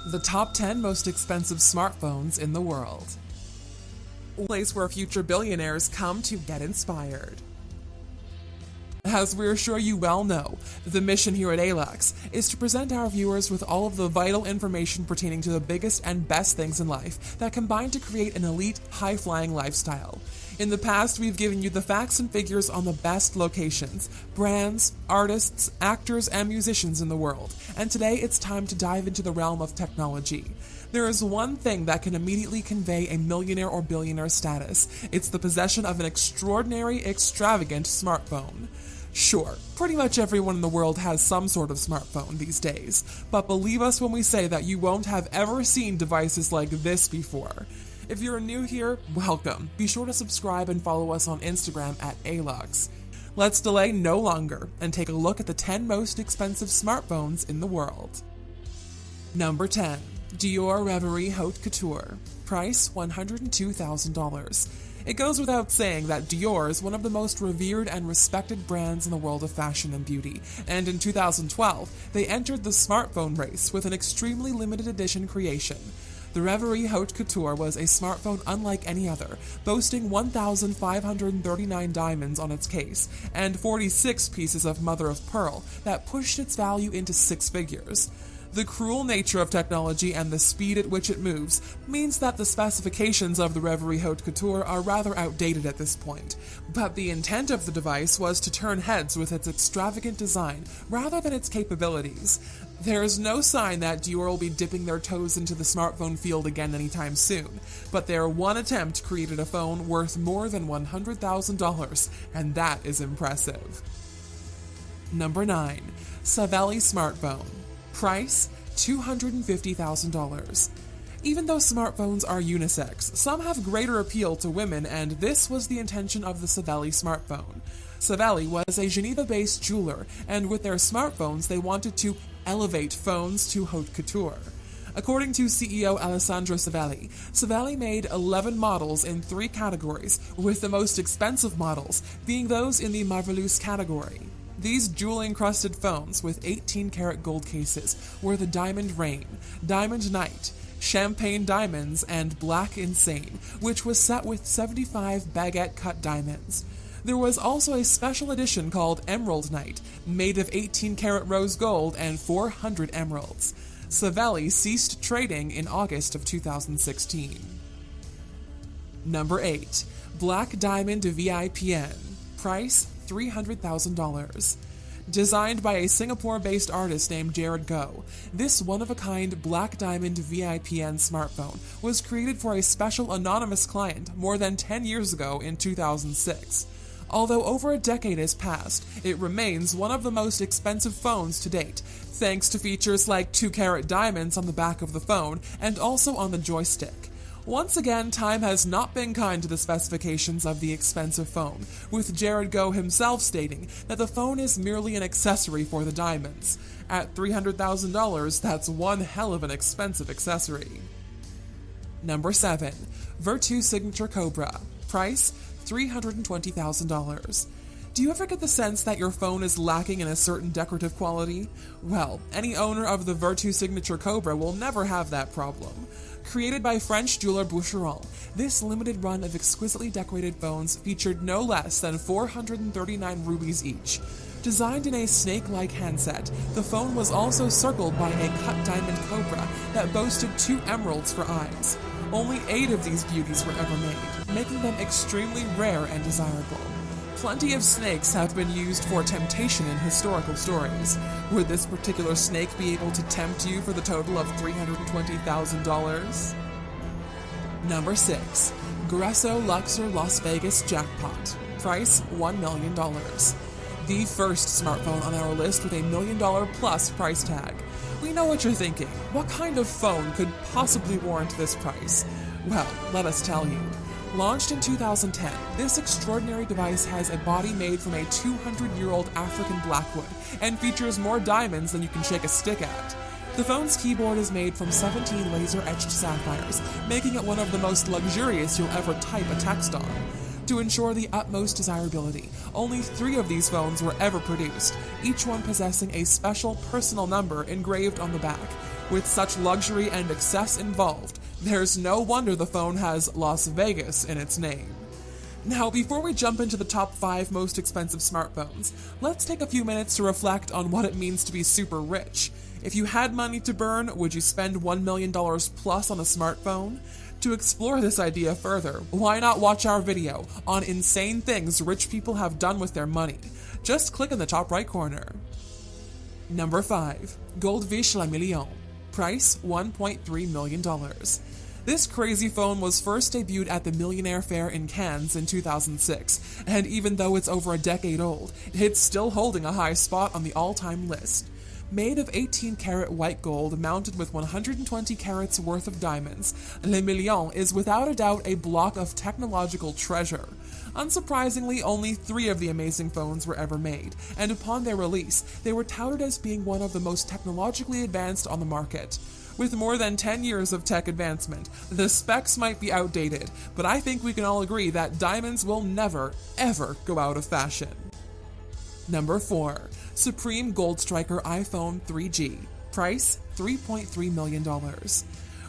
The top 10 most expensive smartphones in the world. A place where future billionaires come to get inspired. As we're sure you well know, the mission here at ALUX is to present our viewers with all of the vital information pertaining to the biggest and best things in life that combine to create an elite, high-flying lifestyle. In the past, we've given you the facts and figures on the best locations, brands, artists, actors, and musicians in the world, and today it's time to dive into the realm of technology. There is one thing that can immediately convey a millionaire or billionaire status. It's the possession of an extraordinary, extravagant smartphone. Sure, pretty much everyone in the world has some sort of smartphone these days, but believe us when we say that you won't have ever seen devices like this before. If you're new here, welcome. Be sure to subscribe and follow us on Instagram at ALUX. Let's delay no longer and take a look at the 10 most expensive smartphones in the world. Number 10. Dior Reverie Haute Couture. Price $102,000. It goes without saying that Dior is one of the most revered and respected brands in the world of fashion and beauty, and in 2012, they entered the smartphone race with an extremely limited edition creation. The Reverie Haute Couture was a smartphone unlike any other, boasting 1,539 diamonds on its case, and 46 pieces of mother-of-pearl that pushed its value into six figures. The cruel nature of technology and the speed at which it moves means that the specifications of the Reverie Haute Couture are rather outdated at this point, but the intent of the device was to turn heads with its extravagant design rather than its capabilities. There is no sign that Dior will be dipping their toes into the smartphone field again anytime soon, but their one attempt created a phone worth more than $100,000, and that is impressive. Number 9. Savelli Smartphone. Price $250,000. Even though smartphones are unisex, some have greater appeal to women, and this was the intention of the Savelli smartphone. Savelli was a Geneva-based jeweler, and with their smartphones they wanted to elevate phones to haute couture. According to CEO Alessandro Savelli, Savelli made 11 models in 3 categories, with the most expensive models being those in the Marvelous category. These jewel-encrusted phones with 18-karat gold cases were the Diamond Rain, Diamond Night, Champagne Diamonds, and Black Insane, which was set with 75 baguette-cut diamonds. There was also a special edition called Emerald Night, made of 18-karat rose gold and 400 emeralds. Savelli ceased trading in August of 2016. Number 8. Black Diamond VIPN. Price $300,000. Designed by a Singapore-based artist named Jared Goh, this one-of-a-kind Black Diamond VIPN smartphone was created for a special anonymous client more than 10 years ago in 2006. Although over a decade has passed, it remains one of the most expensive phones to date, thanks to features like 2-karat diamonds on the back of the phone and also on the joystick. Once again, time has not been kind to the specifications of the expensive phone, with Jared Goh himself stating that the phone is merely an accessory for the diamonds. At $300,000, that's one hell of an expensive accessory. Number 7. Vertu Signature Cobra. Price $320,000. Do you ever get the sense that your phone is lacking in a certain decorative quality? Well, any owner of the Vertu Signature Cobra will never have that problem. Created by French jeweler Boucheron, this limited run of exquisitely decorated phones featured no less than 439 rubies each. Designed in a snake-like handset, the phone was also circled by a cut diamond cobra that boasted 2 emeralds for eyes. Only 8 of these beauties were ever made, making them extremely rare and desirable. Plenty of snakes have been used for temptation in historical stories. Would this particular snake be able to tempt you for the total of $320,000? Number 6. Gresso Luxor Las Vegas Jackpot. Price $1 million. The first smartphone on our list with $1 million plus price tag. We know what you're thinking. What kind of phone could possibly warrant this price? Well, let us tell you. Launched in 2010, this extraordinary device has a body made from a 200-year-old African blackwood and features more diamonds than you can shake a stick at. The phone's keyboard is made from 17 laser-etched sapphires, making it one of the most luxurious you'll ever type a text on. To ensure the utmost desirability, only 3 of these phones were ever produced, each one possessing a special personal number engraved on the back, With such luxury and excess involved, there's no wonder the phone has Las Vegas in its name. Now, before we jump into the top 5 most expensive smartphones, let's take a few minutes to reflect on what it means to be super rich. If you had money to burn, would you spend $1 million plus on a smartphone? To explore this idea further, why not watch our video on insane things rich people have done with their money? Just click in the top right corner. Number 5. Goldfish Le Million. Price $1.3 million. This crazy phone was first debuted at the Millionaire Fair in Cannes in 2006, and even though it's over a decade old, it's still holding a high spot on the all-time list. Made of 18-karat white gold mounted with 120 carats worth of diamonds, Le Million is without a doubt a block of technological treasure. Unsurprisingly, only 3 of the amazing phones were ever made, and upon their release, they were touted as being one of the most technologically advanced on the market. With more than 10 years of tech advancement, the specs might be outdated, but I think we can all agree that diamonds will never, ever go out of fashion. Number 4. Supreme Gold Striker iPhone 3G. Price $3.3 million.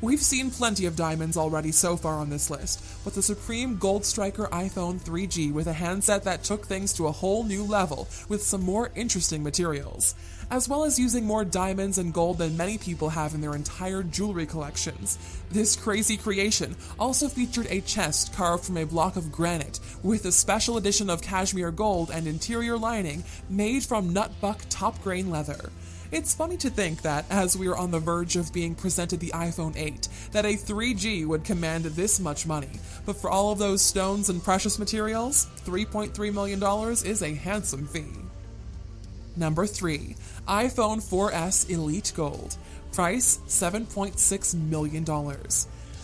We've seen plenty of diamonds already so far on this list, but the Supreme Gold Striker iPhone 3G with a handset that took things to a whole new level with some more interesting materials, as well as using more diamonds and gold than many people have in their entire jewelry collections. This crazy creation also featured a chest carved from a block of granite with a special edition of cashmere gold and interior lining made from nutbuck top-grain leather. It's funny to think that, as we are on the verge of being presented the iPhone 8, that a 3G would command this much money, but for all of those stones and precious materials, $3.3 million is a handsome fee. Number 3. iPhone 4S Elite Gold. Price $7.6 million.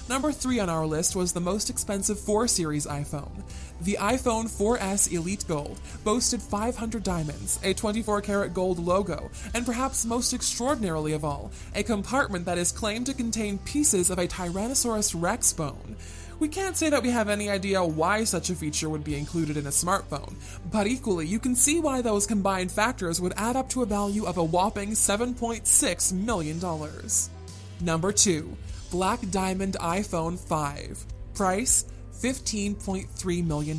Number 3 on our list was the most expensive 4 Series iPhone. The iPhone 4S Elite Gold boasted 500 diamonds, a 24-karat gold logo, and perhaps most extraordinarily of all, a compartment that is claimed to contain pieces of a Tyrannosaurus Rex bone. We can't say that we have any idea why such a feature would be included in a smartphone, but equally you can see why those combined factors would add up to a value of a whopping $7.6 million. Number 2. Black Diamond iPhone 5. Price $15.3 million.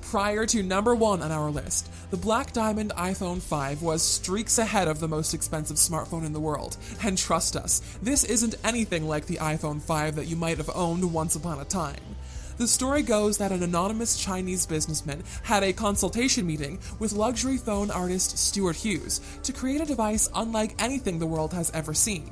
Prior to number 1 on our list, the Black Diamond iPhone 5 was streaks ahead of the most expensive smartphone in the world, and trust us, this isn't anything like the iPhone 5 that you might have owned once upon a time. The story goes that an anonymous Chinese businessman had a consultation meeting with luxury phone artist Stuart Hughes to create a device unlike anything the world has ever seen.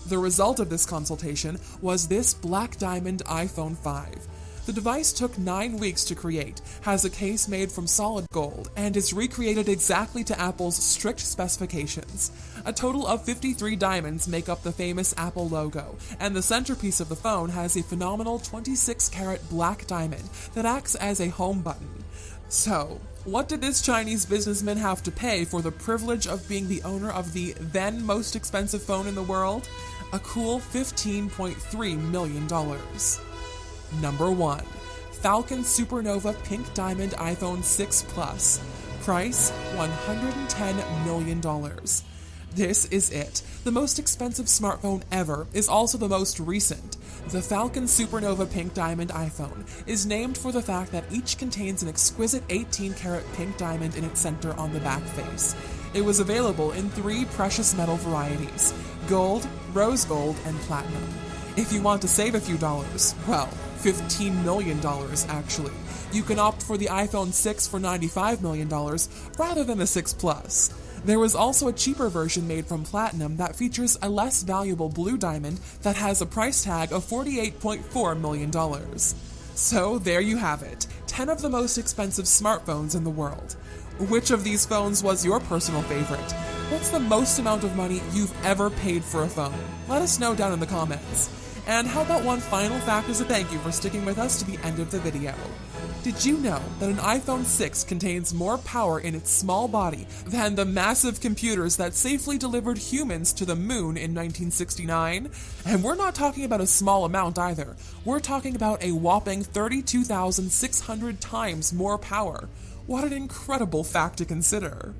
The result of this consultation was this Black Diamond iPhone 5. The device took 9 weeks to create, has a case made from solid gold, and is recreated exactly to Apple's strict specifications. A total of 53 diamonds make up the famous Apple logo, and the centerpiece of the phone has a phenomenal 26-karat black diamond that acts as a home button. So, what did this Chinese businessman have to pay for the privilege of being the owner of the then most expensive phone in the world? A cool $15.3 million. Number 1. Falcon Supernova Pink Diamond iPhone 6 Plus. Price $110 million. This is it. The most expensive smartphone ever is also the most recent. The Falcon Supernova Pink Diamond iPhone is named for the fact that each contains an exquisite 18-karat pink diamond in its center on the back face. It was available in 3 precious metal varieties: gold, rose gold, and platinum. If you want to save a few dollars, well, $15 million actually, you can opt for the iPhone 6 for $95 million rather than the 6 Plus. There was also a cheaper version made from platinum that features a less valuable blue diamond that has a price tag of $48.4 million. So there you have it, 10 of the most expensive smartphones in the world. Which of these phones was your personal favorite? What's the most amount of money you've ever paid for a phone? Let us know down in the comments. And how about one final fact as a thank you for sticking with us to the end of the video? Did you know that an iPhone 6 contains more power in its small body than the massive computers that safely delivered humans to the moon in 1969? And we're not talking about a small amount either. We're talking about a whopping 32,600 times more power. What an incredible fact to consider.